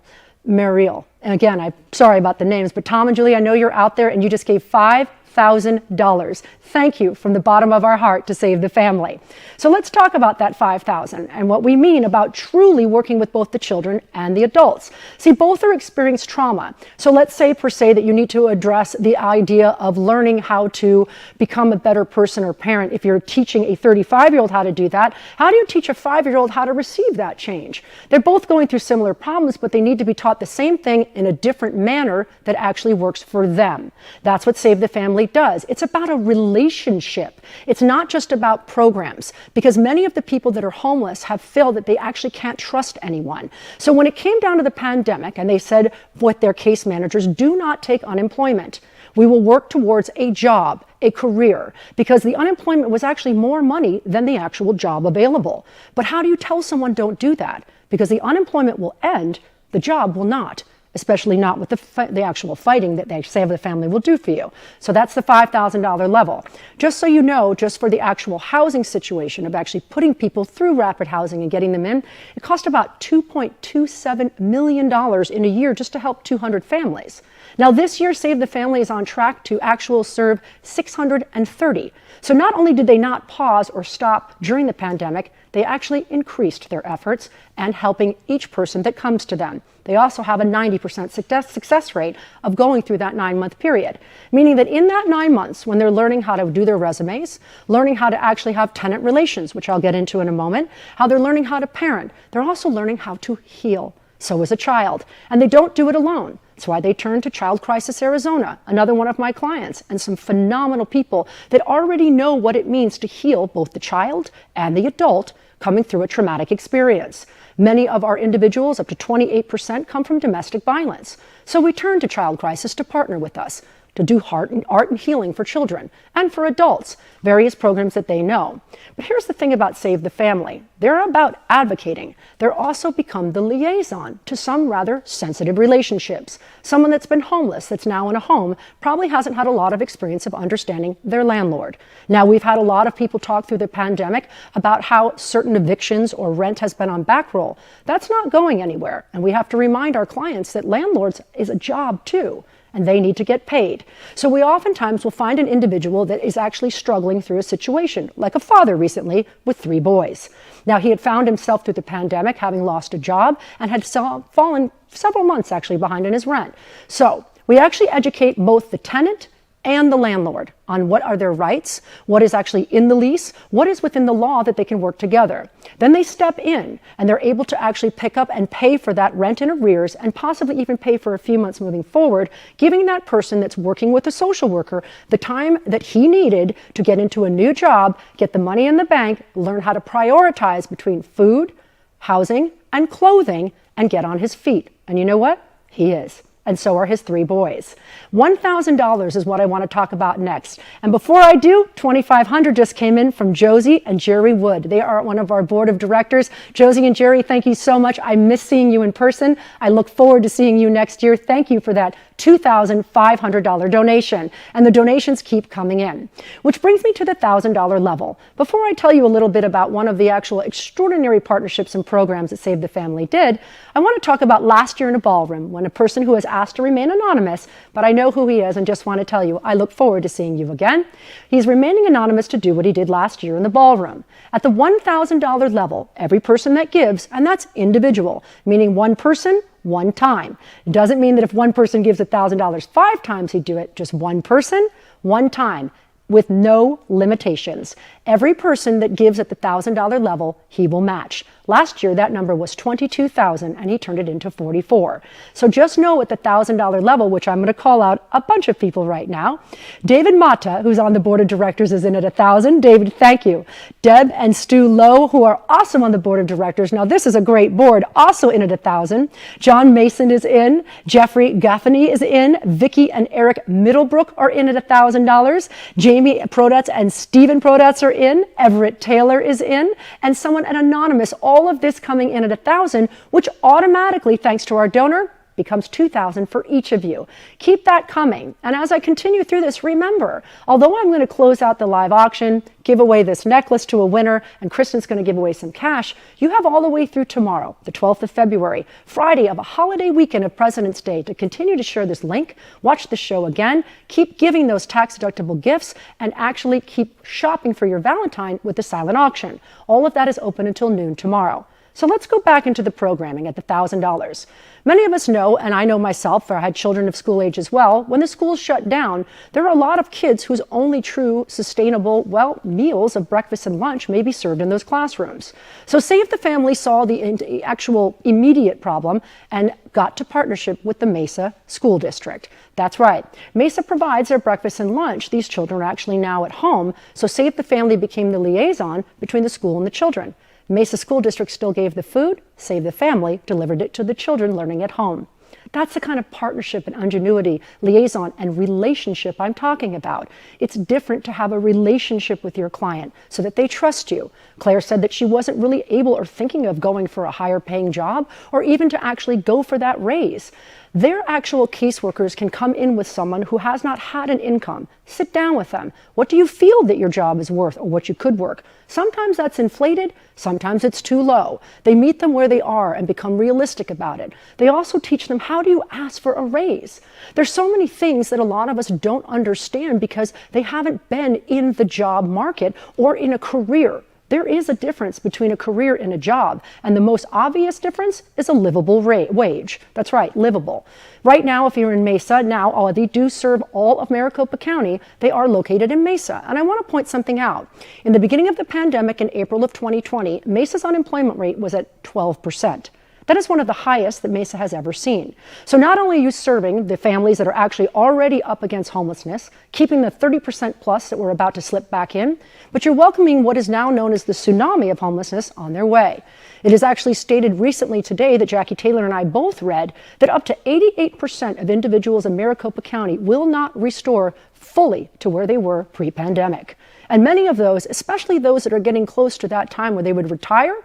And again, I'm sorry about the names, but Tom and Julie, I know you're out there and you just gave $5,000. Thank you from the bottom of our heart to Save the Family. So let's talk about that $5,000 and what we mean about truly working with both the children and the adults. See, both are experienced trauma. So let's say per se that you need to address the idea of learning how to become a better person or parent. If you're teaching a 35-year-old how to do that, how do you teach a 5-year-old how to receive that change? They're both going through similar problems, but they need to be taught the same thing in a different manner that actually works for them. That's what Save the Family does. It's about a relationship. It's not just about programs, because many of the people that are homeless have felt that they actually can't trust anyone. So when it came down to the pandemic, and they said with their case managers, do not take unemployment. We will work towards a job, a career, because the unemployment was actually more money than the actual job available. But how do you tell someone don't do that? Because the unemployment will end, the job will not, especially not with the actual fighting that they Save the Family will do for you. So that's the $5,000 level. Just so you know, just for the actual housing situation of actually putting people through rapid housing and getting them in, it cost about $2.27 million in a year just to help 200 families. Now this year, Save the Family is on track to actually serve 630. So not only did they not pause or stop during the pandemic, they actually increased their efforts and helping each person that comes to them. They also have a 90% success rate of going through that 9-month period, meaning that in that 9 months, when they're learning how to do their resumes, learning how to actually have tenant relations, which I'll get into in a moment, how they're learning how to parent, they're also learning how to heal. So is a child. And they don't do it alone. That's why they turn to Child Crisis Arizona, another one of my clients, and some phenomenal people that already know what it means to heal both the child and the adult coming through a traumatic experience. Many of our individuals, up to 28%, come from domestic violence. So we turn to Child Crisis to partner with us to do art and healing for children and for adults, various programs that they know. But here's the thing about Save the Family. They're about advocating. They're also become the liaison to some rather sensitive relationships. Someone that's been homeless, that's now in a home, probably hasn't had a lot of experience of understanding their landlord. Now, we've had a lot of people talk through the pandemic about how certain evictions or rent has been on back roll. That's not going anywhere. And we have to remind our clients that landlords is a job too, and they need to get paid. So we oftentimes will find an individual that is actually struggling through a situation, like a father recently with 3 boys. Now, he had found himself through the pandemic having lost a job and had fallen several months actually behind in his rent. So we actually educate both the tenant and the landlord on what are their rights, what is actually in the lease, what is within the law that they can work together. Then they step in and they're able to actually pick up and pay for that rent in arrears and possibly even pay for a few months moving forward, giving that person that's working with a social worker the time that he needed to get into a new job, get the money in the bank, learn how to prioritize between food, housing, and clothing, and get on his feet. And you know what? He is. and so are his 3 boys. $1,000 is what I want to talk about next. And before I do, $2,500 just came in from Josie and Jerry Wood. They are one of our board of directors. Josie and Jerry, thank you so much. I miss seeing you in person. I look forward to seeing you next year. Thank you for that $2,500 donation. And the donations keep coming in. Which brings me to the $1,000 level. Before I tell you a little bit about one of the actual extraordinary partnerships and programs that Save the Family did, I want to talk about last year in a ballroom when a person who has asked to remain anonymous, but I know who he is and just want to tell you, I look forward to seeing you again. He's remaining anonymous to do what he did last year in the ballroom. At the $1,000 level, every person that gives, and that's individual, meaning one person, one time. It doesn't mean that if one person gives $1,000 5 times, he'd do it. Just one person, one time, with no limitations. Every person that gives at the $1,000 level, he will match. Last year, that number was 22,000, and he turned it into 44. So just know at the $1,000 level, which I'm going to call out a bunch of people right now. David Mata, who's on the board of directors, is in at 1,000. David, thank you. Deb and Stu Lowe, who are also on the board of directors. Now, this is a great board, also in at 1,000. John Mason is in. Jeffrey Gaffney is in. Vicky and Eric Middlebrook are in at $1,000. Jamie Produtz and Stephen Produtz are in. Everett Taylor is in. And someone at Anonymous, all of this coming in at 1,000, which automatically, thanks to our donor, becomes 2,000 for each of you. Keep that coming. And as I continue through this, remember, although I'm going to close out the live auction, give away this necklace to a winner, and Kristen's going to give away some cash, you have all the way through tomorrow, the 12th of February, Friday of a holiday weekend of President's Day, to continue to share this link, watch the show again, keep giving those tax-deductible gifts, and actually keep shopping for your Valentine with the silent auction. All of that is open until noon tomorrow. So let's go back into the programming at the $1,000. Many of us know, and I know myself, for I had children of school age as well, when the schools shut down, there are a lot of kids whose only true sustainable, meals of breakfast and lunch may be served in those classrooms. So Save the Family saw the actual immediate problem and got to partnership with the Mesa School District. That's right. Mesa provides their breakfast and lunch. These children are actually now at home, so Save the Family became the liaison between the school and the children. Mesa School District still gave the food, Save the Family delivered it to the children learning at home. That's the kind of partnership and ingenuity, liaison, and relationship I'm talking about. It's different to have a relationship with your client so that they trust you. Claire said that she wasn't really able or thinking of going for a higher paying job or even to actually go for that raise. Their actual caseworkers can come in with someone who has not had an income. Sit down with them. What do you feel that your job is worth or what you could work? Sometimes that's inflated, sometimes it's too low. They meet them where they are and become realistic about it. They also teach them, how do you ask for a raise? There's so many things that a lot of us don't understand because they haven't been in the job market or in a career. There is a difference between a career and a job, and the most obvious difference is a livable wage. That's right, livable. Right now, if you're in Mesa, now they do serve all of Maricopa County. They are located in Mesa, and I want to point something out. In the beginning of the pandemic in April of 2020, Mesa's unemployment rate was at 12%. That is one of the highest that Mesa has ever seen. So not only are you serving the families that are actually already up against homelessness, keeping the 30% plus that we're about to slip back in, but you're welcoming what is now known as the tsunami of homelessness on their way. It is actually stated recently today that Jackie Taylor and I both read that up to 88% of individuals in Maricopa County will not restore fully to where they were pre-pandemic. And many of those, especially those that are getting close to that time where they would retire,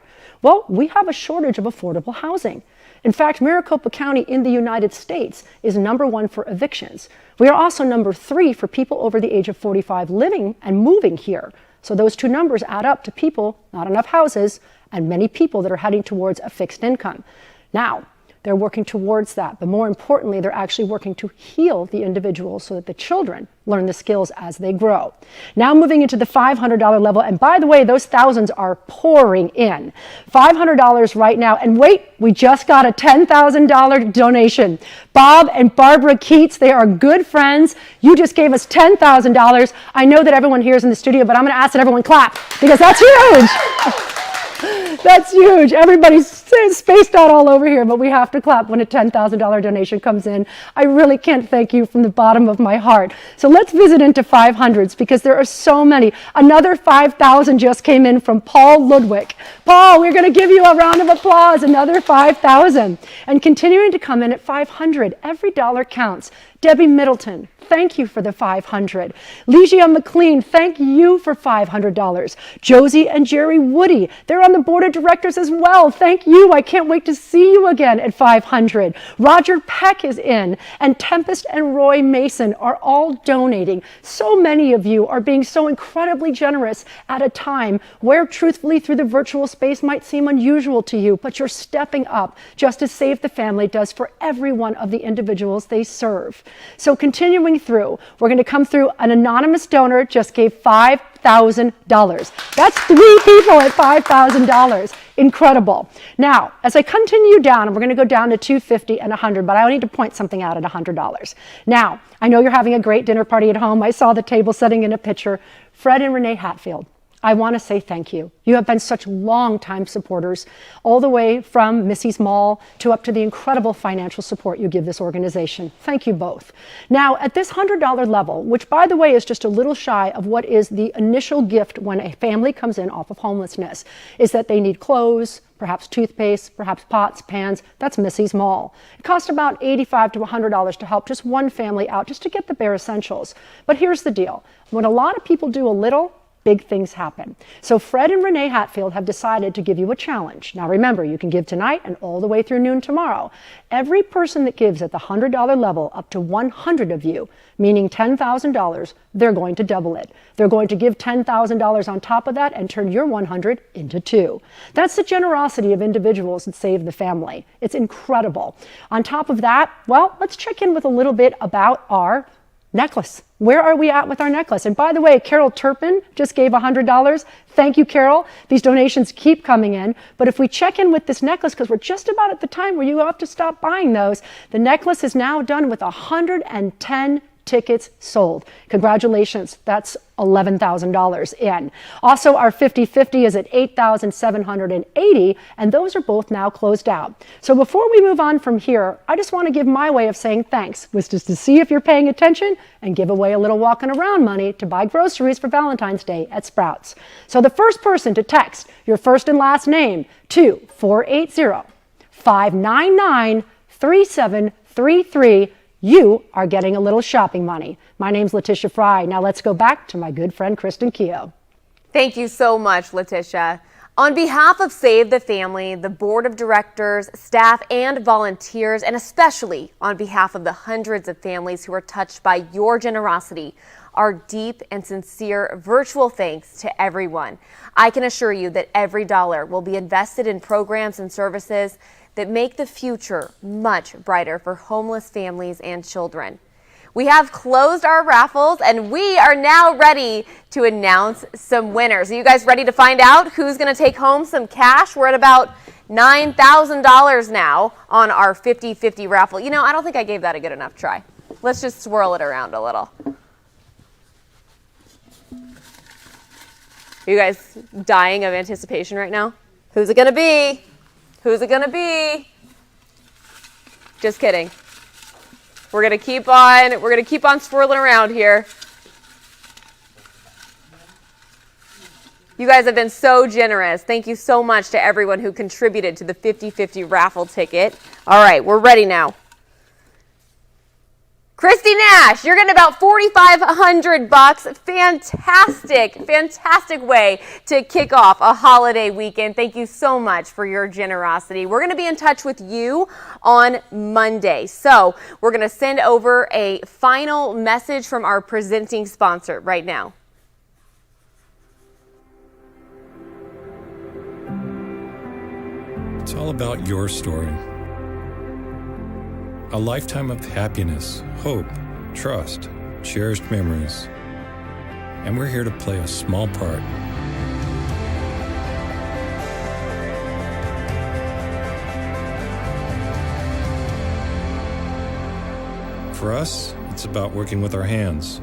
well, we have a shortage of affordable housing. In fact, Maricopa County in the United States is #1 for evictions. We are also #3 for people over the age of 45 living and moving here. So those two numbers add up to people, not enough houses, and many people that are heading towards a fixed income. Now, they're working towards that, but more importantly, they're actually working to heal the individuals so that the children learn the skills as they grow. Now moving into the $500 level, and by the way, those thousands are pouring in. $500 right now, and wait, we just got a $10,000 donation. Bob and Barbara Keats, they are good friends. You just gave us $10,000. I know that everyone here is in the studio, but I'm going to ask that everyone clap, because that's huge. That's huge. Everybody's spaced out all over here, but we have to clap when a $10,000 donation comes in. I really can't thank you from the bottom of my heart. So let's visit into 500s because there are so many. Another 5,000 just came in from Paul Ludwig. Paul, we're going to give you a round of applause, another $5,000. And continuing to come in at $500. Every dollar counts. Debbie Middleton, thank you for the $500. Legia McLean, thank you for $500. Josie and Jerry Woody, they're on the board of directors as well. Thank you. I can't wait to see you again at $500. Roger Peck is in, and Tempest and Roy Mason are all donating. So many of you are being so incredibly generous at a time where, truthfully, through the virtual space might seem unusual to you, but you're stepping up just as Save the Family does for every one of the individuals they serve. So continuing through, we're going to come through. An anonymous donor just gave $5,000. That's 3 people at $5,000. Incredible. Now, as I continue down, and we're going to go down to $250 and $100, but I need to point something out at $100. Now, I know you're having a great dinner party at home. I saw the table setting in a picture. Fred and Renee Hatfield, I want to say thank you. You have been such long-time supporters, all the way from Missy's Mall to up to the incredible financial support you give this organization. Thank you both. Now, at this $100 level, which, by the way, is just a little shy of what is the initial gift when a family comes in off of homelessness, is that they need clothes, perhaps toothpaste, perhaps pots, pans. That's Missy's Mall. It costs about $85 to $100 to help just one family out, just to get the bare essentials. But here's the deal. When a lot of people do a little, big things happen. So Fred and Renee Hatfield have decided to give you a challenge. Now remember, you can give tonight and all the way through noon tomorrow. Every person that gives at the $100 level, up to 100 of you, meaning $10,000, they're going to double it. They're going to give $10,000 on top of that and turn your 100 into 2. That's the generosity of individuals that Save the Family. It's incredible. On top of that, well, let's check in with a little bit about our necklace. Where are we at with our necklace? And by the way, Carol Turpin just gave $100. Thank you, Carol. These donations keep coming in. But if we check in with this necklace, because we're just about at the time where you have to stop buying those, the necklace is now done with 110 tickets sold. Congratulations. That's $11,000 in. Also, our 50-50 is at $8,780, and those are both now closed out. So before we move on from here, I just want to give my way of saying thanks, which is to see if you're paying attention and give away a little walking around money to buy groceries for Valentine's Day at Sprouts. So the first person to text your first and last name to 480-599-3733, you are getting a little shopping money. My name's Letitia Fry. Now let's go back to my good friend Kristen Keogh. Thank you so much, Letitia. On behalf of Save the Family, the board of directors, staff, and volunteers, and especially on behalf of the hundreds of families who are touched by your generosity, our deep and sincere virtual thanks to everyone. I can assure you that every dollar will be invested in programs and services that make the future much brighter for homeless families and children. We have closed our raffles and we are now ready to announce some winners. Are you guys ready to find out who's going to take home some cash? We're at about $9,000 now on our 50-50 raffle. You know, I don't think I gave that a good enough try. Let's just swirl it around a little. Are you guys dying of anticipation right now? Who's it going to be? Who's it going to be? Just kidding. We're going to keep on swirling around here. You guys have been so generous. Thank you so much to everyone who contributed to the 50-50 raffle ticket. All right, we're ready now. Christy Nash, you're getting about $4,500. Fantastic way to kick off a holiday weekend. Thank you so much for your generosity. We're going to be in touch with you on Monday. So we're going to send over a final message from our presenting sponsor right now. It's all about your story. A lifetime of happiness, hope, trust, cherished memories. And we're here to play a small part. For us, it's about working with our hands.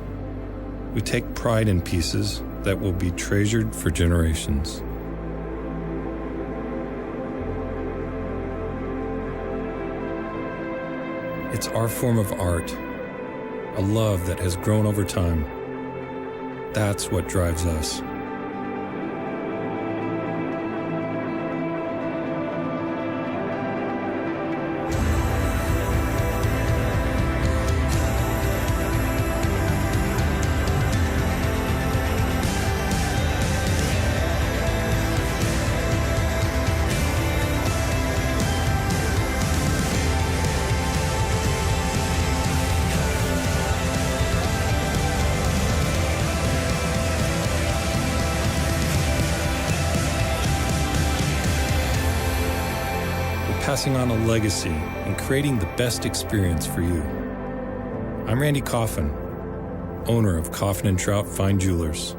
We take pride in pieces that will be treasured for generations. It's our form of art, a love that has grown over time. That's what drives us. passing on a legacy and creating the best experience for you. I'm Randy Coffin, owner of Coffin and Trout Fine Jewelers.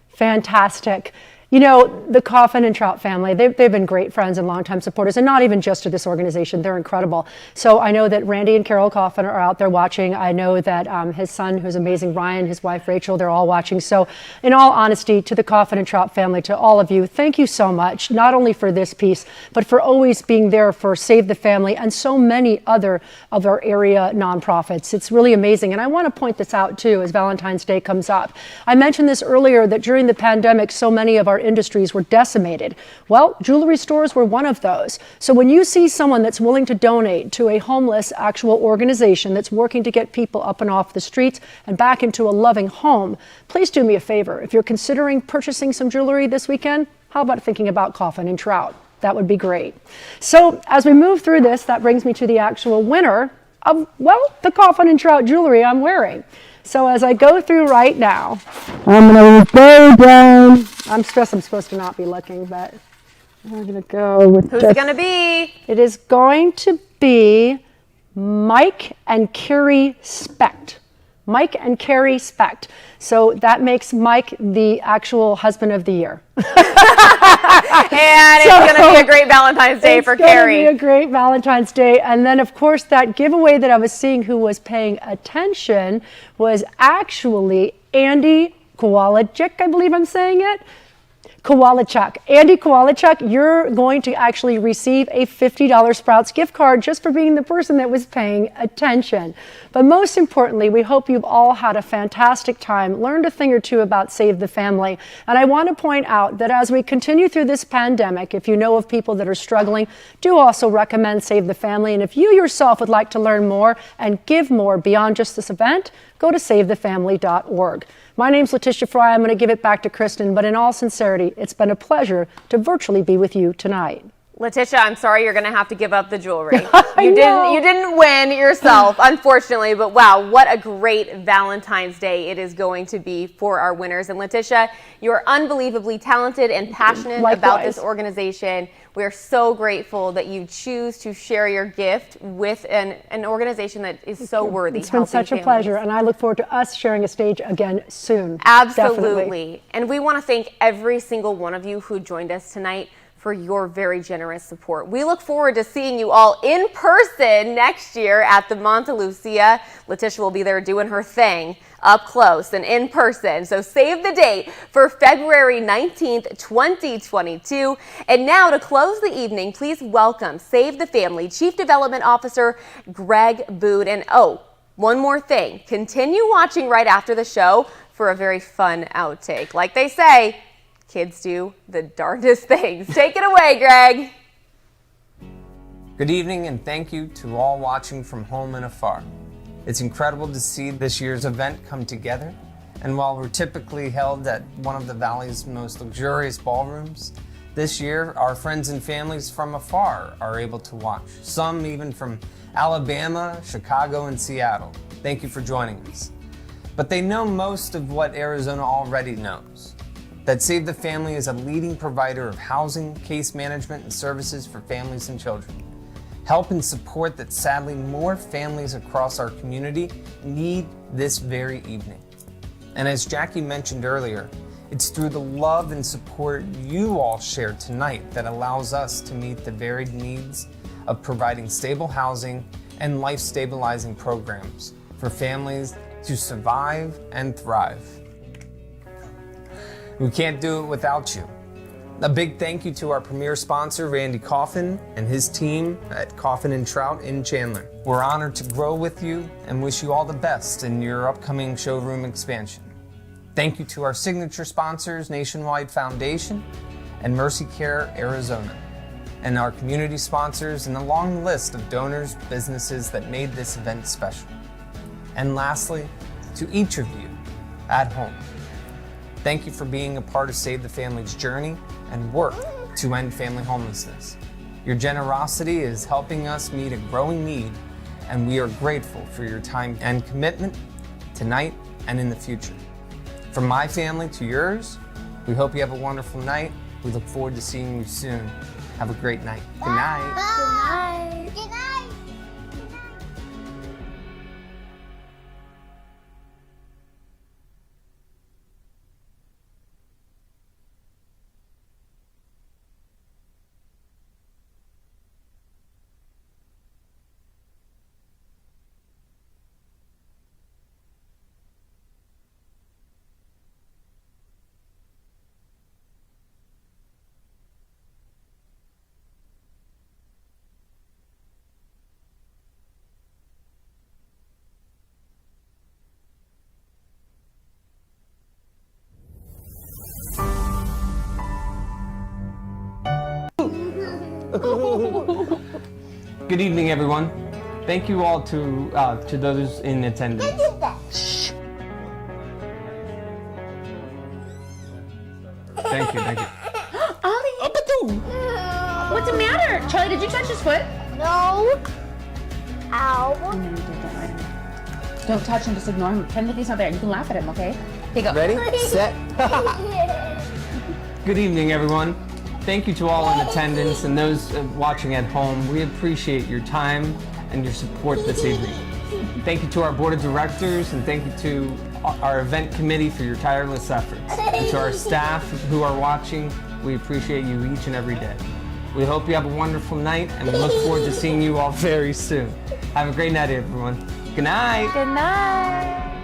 Fantastic. You know, the Coffin and Trout family, they've been great friends and longtime supporters, and not even just to this organization. They're incredible. So I know that Randy and Carol Coffin are out there watching. I know that his son, who's amazing, Ryan, his wife, Rachel, they're all watching. So in all honesty, to the Coffin and Trout family, to all of you, thank you so much, not only for this piece, but for always being there for Save the Family and so many other of our area nonprofits. It's really amazing. And I want to point this out, too, as Valentine's Day comes up. I mentioned this earlier, that during the pandemic, so many of our industries were decimated. Well, jewelry stores were one of those. So when you see someone that's willing to donate to a homeless actual organization that's working to get people up and off the streets and back into a loving home, please do me a favor. If you're considering purchasing some jewelry this weekend, how about thinking about Coffin and Trout? That would be great. So as we move through this, that brings me to the actual winner of, well, the Coffin and Trout jewelry I'm wearing. So as I go through right now, I'm going to go down. I'm supposed to not be looking, but I'm going to go with Who's it going to be? It is going to be Mike and Carrie Specht. Mike and Carrie Specht. So that makes Mike the actual husband of the year. And it's going to be a great Valentine's Day for Carrie. It's going to be a great Valentine's Day. And then, of course, that giveaway that I was seeing who was paying attention was actually Andy Kowalczyk, I believe I'm saying it. Kowalczyk. Andy Kowalczyk, you're going to actually receive a $50 Sprouts gift card just for being the person that was paying attention. But most importantly, we hope you've all had a fantastic time, learned a thing or two about Save the Family. And I want to point out that as we continue through this pandemic, if you know of people that are struggling, do also recommend Save the Family. And if you yourself would like to learn more and give more beyond just this event, go to SaveTheFamily.org. My name's Letitia Fry. I'm going to give it back to Kristen, but in all sincerity, it's been a pleasure to virtually be with you tonight. Letitia, I'm sorry you're going to have to give up the jewelry. You didn't win yourself, unfortunately, but wow, what a great Valentine's Day it is going to be for our winners. And Letitia, you're unbelievably talented and passionate about this organization. We are so grateful that you choose to share your gift with an organization that is so worthy. It's been such a pleasure, and I look forward to us sharing a stage again soon. Absolutely. Definitely. And we want to thank every single one of you who joined us tonight for your very generous support. We look forward to seeing you all in person next year at the Monte Lucia. Letitia will be there doing her thing up close and in person. So save the date for February 19th, 2022. And now to close the evening, please welcome Save the Family Chief Development Officer Greg Bood. And oh, one more thing, continue watching right after the show for a very fun outtake. Like they say, kids do the darndest things. Take it away, Greg. Good evening, and thank you to all watching from home and afar. It's incredible to see this year's event come together, and while we're typically held at one of the Valley's most luxurious ballrooms, this year our friends and families from afar are able to watch, some even from Alabama, Chicago, and Seattle. Thank you for joining us. But they know most of what Arizona already knows, that Save the Family is a leading provider of housing, case management, and services for families and children. Help and support that sadly more families across our community need this very evening. And as Jackie mentioned earlier, it's through the love and support you all share tonight that allows us to meet the varied needs of providing stable housing and life-stabilizing programs for families to survive and thrive. We can't do it without you. A big thank you to our premier sponsor, Randy Coffin, and his team at Coffin and Trout in Chandler. We're honored to grow with you and wish you all the best in your upcoming showroom expansion. Thank you to our signature sponsors, Nationwide Foundation and Mercy Care Arizona, and our community sponsors and a long list of donors, businesses that made this event special. And lastly, to each of you at home, thank you for being a part of Save the Family's journey and work to end family homelessness. Your generosity is helping us meet a growing need, and we are grateful for your time and commitment tonight and in the future. From my family to yours, we hope you have a wonderful night. We look forward to seeing you soon. Have a great night. Good night. Good night. Good night. Good evening, everyone. Thank you all to those in attendance. Shh. Thank you, thank you. Ollie! What's the matter? Charlie, did you touch his foot? No. Ow. Don't touch him, just ignore him. Pretend like he's not there. You can laugh at him, okay? Here you go. Ready? Set. Good evening, everyone. Thank you to all in attendance and those watching at home. We appreciate your time and your support this evening. Thank you to our board of directors and thank you to our event committee for your tireless efforts. And to our staff who are watching, we appreciate you each and every day. We hope you have a wonderful night and we look forward to seeing you all very soon. Have a great night, everyone. Good night. Good night.